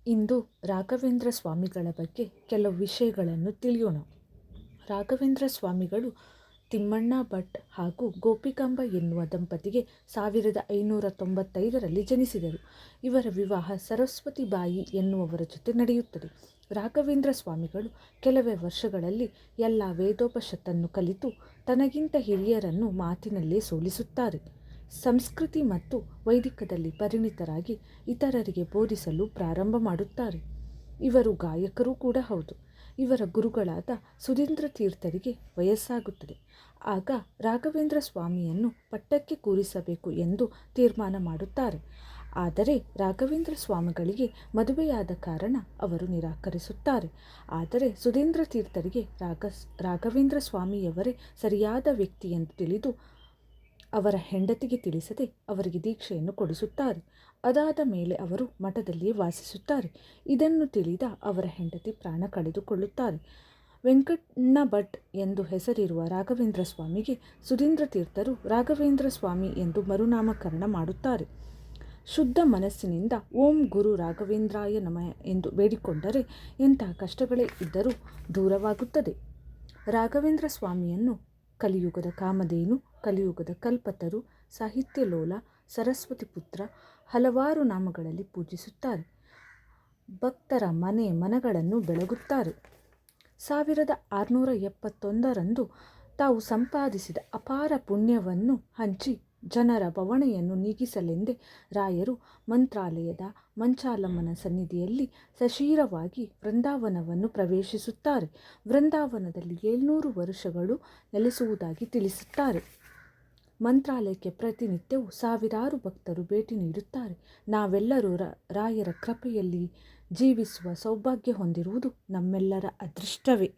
ಇಂದು ರಾಘವೇಂದ್ರ ಸ್ವಾಮಿಗಳ ಬಗ್ಗೆ ಕೆಲವು ವಿಷಯಗಳನ್ನು ತಿಳಿಯೋಣ. ರಾಘವೇಂದ್ರ ಸ್ವಾಮಿಗಳು ತಿಮ್ಮಣ್ಣ ಭಟ್ ಹಾಗೂ ಗೋಪಿಕಾಂಬ ಎನ್ನುವ ದಂಪತಿಗೆ 1595ರಲ್ಲಿ ಜನಿಸಿದರು. ಇವರ ವಿವಾಹ ಸರಸ್ವತಿ ಬಾಯಿ ಎನ್ನುವವರ ಜೊತೆ ನಡೆಯುತ್ತದೆ. ರಾಘವೇಂದ್ರ ಸ್ವಾಮಿಗಳು ಕೆಲವೇ ವರ್ಷಗಳಲ್ಲಿ ಎಲ್ಲ ವೇದೋಪನಿಷತ್ತನ್ನು ಕಲಿತು ತನಗಿಂತ ಹಿರಿಯರನ್ನು ಮಾತಿನಲ್ಲೇ ಸೋಲಿಸುತ್ತಾರೆ. ಸಂಸ್ಕೃತಿ ಮತ್ತು ವೈದಿಕದಲ್ಲಿ ಪರಿಣಿತರಾಗಿ ಇತರರಿಗೆ ಬೋಧಿಸಲು ಪ್ರಾರಂಭ ಮಾಡುತ್ತಾರೆ. ಇವರು ಗಾಯಕರೂ ಕೂಡ ಹೌದು. ಇವರ ಗುರುಗಳಾದ ಸುಧೀಂದ್ರ ತೀರ್ಥರಿಗೆ ವಯಸ್ಸಾಗುತ್ತದೆ. ಆಗ ರಾಘವೇಂದ್ರ ಸ್ವಾಮಿಯನ್ನು ಪಟ್ಟಕ್ಕೆ ಕೂರಿಸಬೇಕು ಎಂದು ತೀರ್ಮಾನ ಮಾಡುತ್ತಾರೆ. ಆದರೆ ರಾಘವೇಂದ್ರ ಸ್ವಾಮಿಗಳಿಗೆ ಮದುವೆಯಾದ ಕಾರಣ ಅವರು ನಿರಾಕರಿಸುತ್ತಾರೆ. ಆದರೆ ಸುಧೀಂದ್ರ ತೀರ್ಥರಿಗೆ ರಾಘವೇಂದ್ರ ಸ್ವಾಮಿಯವರೇ ಸರಿಯಾದ ವ್ಯಕ್ತಿ ಎಂದು ತಿಳಿದು ಅವರ ಹೆಂಡತಿಗೆ ತಿಳಿಸದೆ ಅವರಿಗೆ ದೀಕ್ಷೆಯನ್ನು ಕೊಡಿಸುತ್ತಾರೆ. ಅದಾದ ಮೇಲೆ ಅವರು ಮಠದಲ್ಲಿಯೇ ವಾಸಿಸುತ್ತಾರೆ. ಇದನ್ನು ತಿಳಿದ ಅವರ ಹೆಂಡತಿ ಪ್ರಾಣ ಕಳೆದುಕೊಳ್ಳುತ್ತಾರೆ. ವೆಂಕಣ್ಣ ಭಟ್ ಎಂದು ಹೆಸರಿರುವ ರಾಘವೇಂದ್ರ ಸ್ವಾಮಿಗೆ ಸುಧೀಂದ್ರ ತೀರ್ಥರು ರಾಘವೇಂದ್ರ ಸ್ವಾಮಿ ಎಂದು ಮರುನಾಮಕರಣ ಮಾಡುತ್ತಾರೆ. ಶುದ್ಧ ಮನಸ್ಸಿನಿಂದ ಓಂ ಗುರು ರಾಘವೇಂದ್ರಾಯ ನಮಃ ಎಂದು ಬೇಡಿಕೊಂಡರೆ ಎಂತಹ ಕಷ್ಟಗಳೇ ಇದ್ದರೂ ದೂರವಾಗುತ್ತದೆ. ರಾಘವೇಂದ್ರ ಸ್ವಾಮಿಯನ್ನು ಕಲಿಯುಗದ ಕಾಮಧೇನು, ಕಲಿಯುಗದ ಕಲ್ಪತರು, ಸಾಹಿತ್ಯಲೋಲ, ಸರಸ್ವತಿ ಪುತ್ರ ಹಲವಾರು ನಾಮಗಳಲ್ಲಿ ಪೂಜಿಸುತ್ತಾರೆ. ಭಕ್ತರ ಮನಗಳನ್ನು ಬೆಳಗುತ್ತಾರೆ. 1671ರಂದು ತಾವು ಸಂಪಾದಿಸಿದ ಅಪಾರ ಪುಣ್ಯವನ್ನು ಹಂಚಿ ಜನರ ಬವಣೆಯನ್ನು ನೀಗಿಸಲೆಂದೇ ರಾಯರು ಮಂತ್ರಾಲಯದ ಮಂಚಾಲಮ್ಮನ ಸನ್ನಿಧಿಯಲ್ಲಿ ಸಶರೀರವಾಗಿ ವೃಂದಾವನವನ್ನು ಪ್ರವೇಶಿಸುತ್ತಾರೆ. ವೃಂದಾವನದಲ್ಲಿ 700 ವರ್ಷಗಳು ನೆಲೆಸುವುದಾಗಿ ತಿಳಿಸುತ್ತಾರೆ. ಮಂತ್ರಾಲಯಕ್ಕೆ ಪ್ರತಿನಿತ್ಯವೂ ಸಾವಿರಾರು ಭಕ್ತರು ಭೇಟಿ ನೀಡುತ್ತಾರೆ. ನಾವೆಲ್ಲರೂ ರಾಯರ ಕೃಪೆಯಲ್ಲಿ ಜೀವಿಸುವ ಸೌಭಾಗ್ಯ ಹೊಂದಿರುವುದು ನಮ್ಮೆಲ್ಲರ ಅದೃಷ್ಟವೇ.